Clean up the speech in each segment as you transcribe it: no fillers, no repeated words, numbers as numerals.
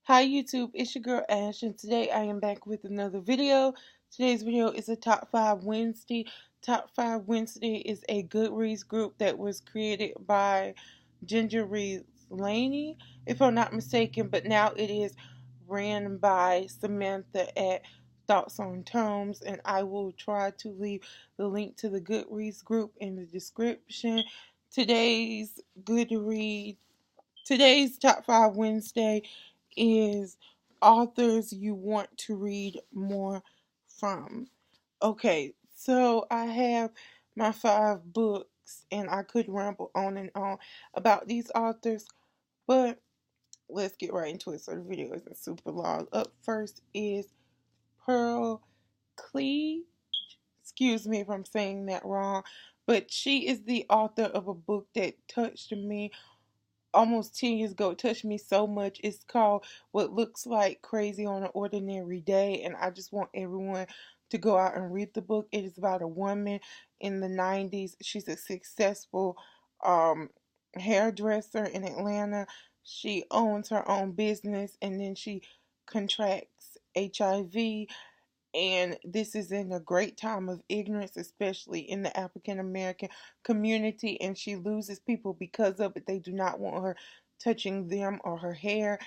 Hi YouTube, it's your girl Ash, and today I am back with another video. Today's video is a Top 5 Wednesday. Top 5 Wednesday is a Goodreads group that was created by Ginger Reed Laney, if I'm not mistaken, but now it is ran by Samantha at Thoughts on Tomes, and I will try to leave the link to the Goodreads group in the description. Today's Goodreads Today's Top 5 Wednesday is authors you want to read more from. Okay, so I have my 5 books, and I could ramble on and on about these authors, but let's get right into it so the video isn't super long. Up first is Pearl Clee. Excuse me if I'm saying that wrong, but she is the author of a book that touched me almost 10 years ago. It touched me so much. It's called What Looks Like Crazy on an Ordinary Day, and I just want everyone to go out and read the book. It is about a woman in the 90s. She's a successful um, hairdresser in Atlanta. She owns her own business, and then she contracts HIV, and this is in a great time of ignorance, especially in the African American community, and she loses people because of it. They do not want her touching them or her hair,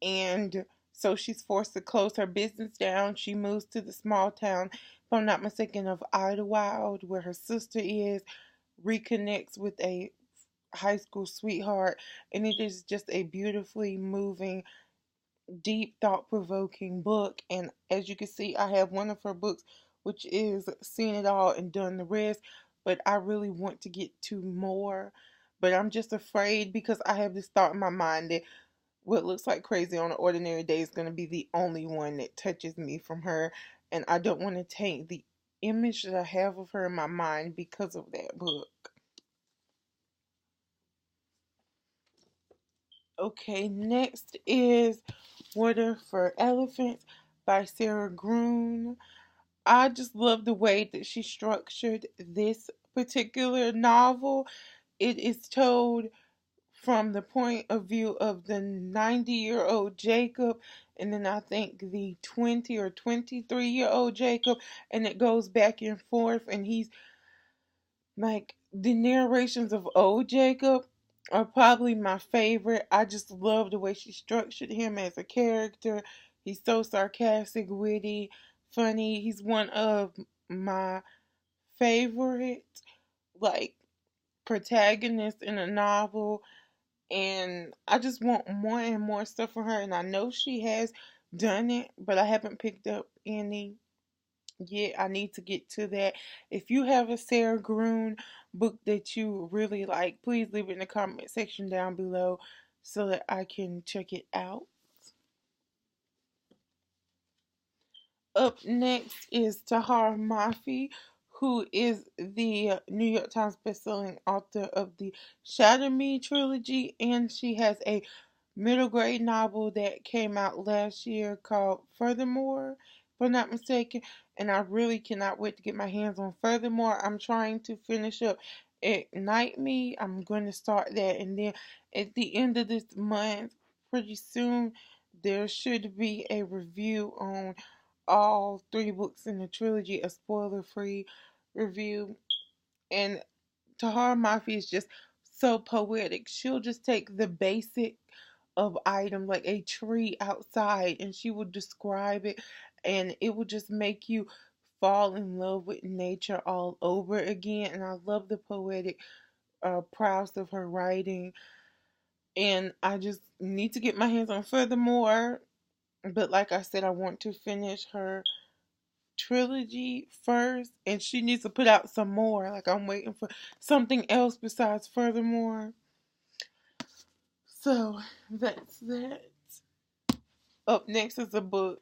and so she's forced to close her business down. She moves to the small town, if I'm not mistaken, of Idlewild, where her sister is, reconnects with a high school sweetheart, and it is just a beautifully moving, deep, thought-provoking book. And as you can see, I have one of her books, which is Seen It All and Done the Rest, but I really want to get to more, but I'm just afraid because I have this thought in my mind that What Looks Like Crazy on an Ordinary Day is going to be the only one that touches me from her, and I don't want to taint the image that I have of her in my mind because of that book. Okay, next is Water for Elephants by Sarah Gruen. I just love the way that she structured this particular novel. It is told from the point of view of the 90-year-old Jacob, and then I think the 20 or 23-year-old Jacob, and it goes back and forth, and he's like, the narrations of old Jacob are probably my favorite. I just love the way she structured him as a character. He's so sarcastic, witty, funny. He's one of my favorite, like, protagonists in a novel, and I just want more and more stuff from her, and I know she has done it, but I haven't picked up any. Yeah, I need to get to that. If you have a Sarah Gruen book that you really like, please leave it in the comment section down below so that I can check it out. Up next is Tahar Mafi, who is the New York Times bestselling author of the Shatter Me trilogy, and she has a middle grade novel that came out last year called Furthermore, if I'm not mistaken, and I really cannot wait to get my hands on Furthermore. I'm trying to finish up Ignite Me. I'm going to start that, and then at the end of this month, pretty soon, there should be a review on all 3 books in the trilogy, a spoiler-free review. And Tahar Mafi is just so poetic. She'll just take the basic of item like a tree outside, and she will describe it, and it will just make you fall in love with nature all over again. And I love the poetic prowess of her writing, and I just need to get my hands on Furthermore. But like I said, I want to finish her trilogy first, and she needs to put out some more. Like, I'm waiting for something else besides Furthermore. So that's that. Up next is a book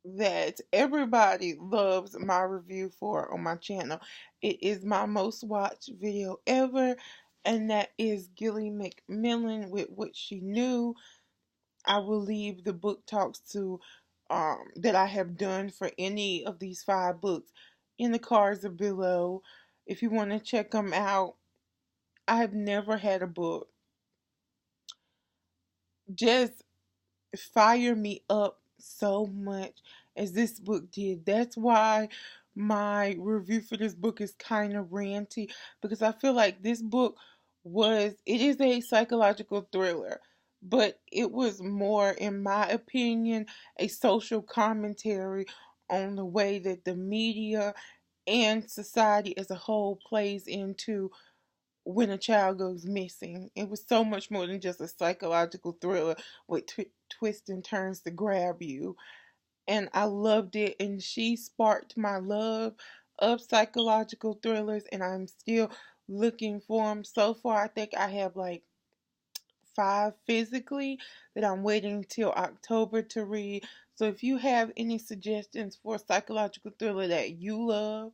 that everybody loves my review for on my channel. It is my most watched video ever, and that is Gilly McMillan with What She Knew. I will leave the book talks to that I have done for any of these 5 books in the cards below if you want to check them out. I have never had a book just fire me up so much as this book did. That's why my review for this book is kind of ranty, because I feel like this book it is a psychological thriller, but it was more, in my opinion, a social commentary on the way that the media and society as a whole plays into when a child goes missing. It was so much more than just a psychological thriller with twists and turns to grab you. And I loved it, and she sparked my love of psychological thrillers, and I'm still looking for them. So far, I think I have like 5 physically that I'm waiting till October to read. So if you have any suggestions for a psychological thriller that you love,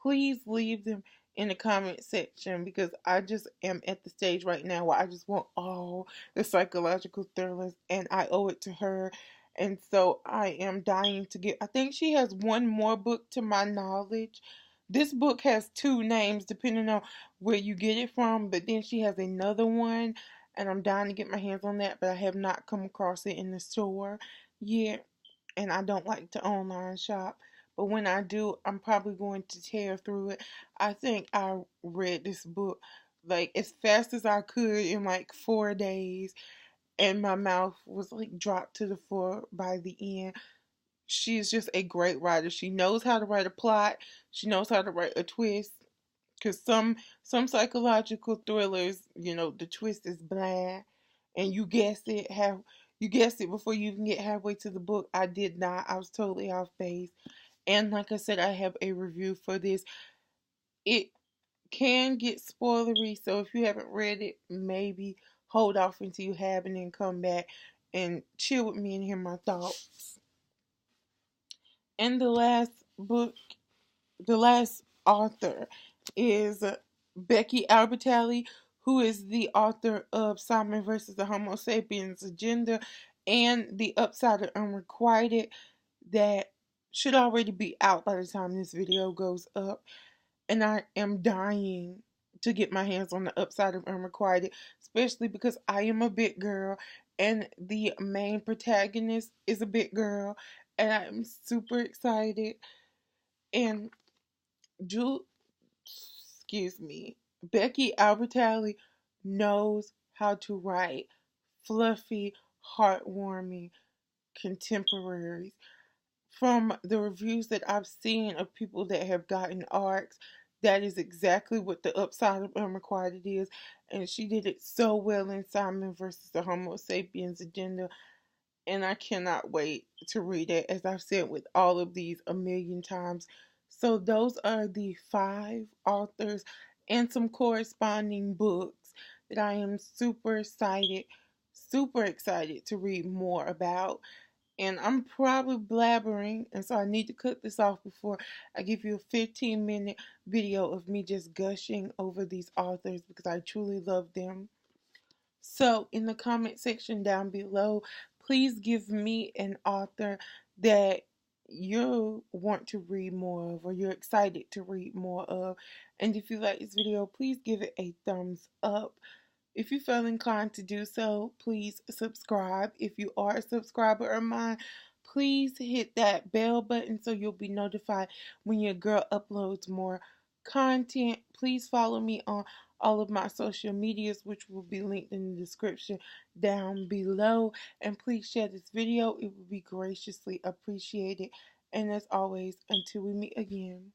please leave them in the comment section, because I just am at the stage right now where I just want all the psychological thrillers and I owe it to her. And so I am dying to get, I think she has one more book to my knowledge. This book has 2 names depending on where you get it from, but then she has another one, and I'm dying to get my hands on that, but I have not come across it in the store yet, and I don't like to online shop. But when I do, I'm probably going to tear through it. I think I read this book like as fast as I could in like 4 days, and my mouth was like dropped to the floor by the end. She is just a great writer. She knows how to write a plot. She knows how to write a twist. Because some psychological thrillers, the twist is bland, and you guessed it before you even get halfway to the book. I did not. I was totally off base. And like I said, I have a review for this. It can get spoilery, so if you haven't read it, maybe hold off until you have, and then come back and chill with me and hear my thoughts. And the last author is Becky Albertalli, who is the author of Simon versus the Homo sapiens agenda and The Upside of Unrequited, that should already be out by the time this video goes up. And I am dying to get my hands on The Upside of Unrequited, especially because I am a big girl and the main protagonist is a big girl, and I'm super excited. And Jul excuse me, Becky Albertalli knows how to write fluffy, heartwarming contemporaries. From the reviews that I've seen of people that have gotten arcs, that is exactly what The Upside of Unrequited is, and she did it so well in Simon versus the Homo sapiens agenda, and I cannot wait to read it, as I've said with all of these a million times. So those are the 5 authors and some corresponding books that I am super excited to read more about. And I'm probably blabbering, and so I need to cut this off before I give you a 15-minute video of me just gushing over these authors, because I truly love them. So, in the comment section down below, please give me an author that you want to read more of, or you're excited to read more of. And if you like this video, please give it a thumbs up. If you feel inclined to do so, please subscribe. If you are a subscriber of mine, please hit that bell button so you'll be notified when your girl uploads more content. Please follow me on all of my social medias, which will be linked in the description down below. And please share this video. It would be graciously appreciated. And as always, until we meet again.